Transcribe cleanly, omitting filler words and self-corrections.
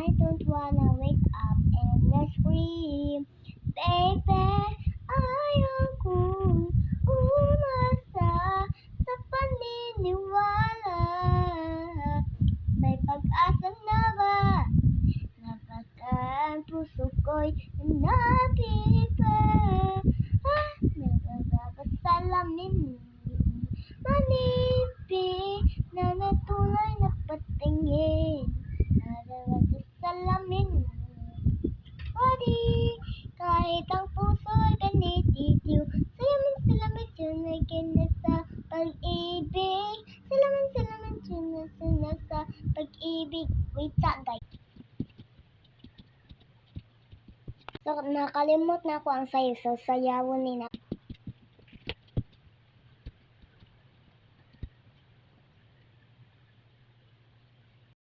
I don't wanna wake up and scream. Baby, ayokong umasa sa paniniwala. May pag-asa na ba? Napaka ang puso ko'y napipa. Nagkakasalamin manipis na natulay na patingin. Nadalat sa salamin. Pwede kahit ang puso'y ganititiw. Salamin tunay na sa pag-ibig. Salamin tunay sa pag-ibig. Wait lang guys. So, nakalimot na ako ang sayo. So, sayawon nila.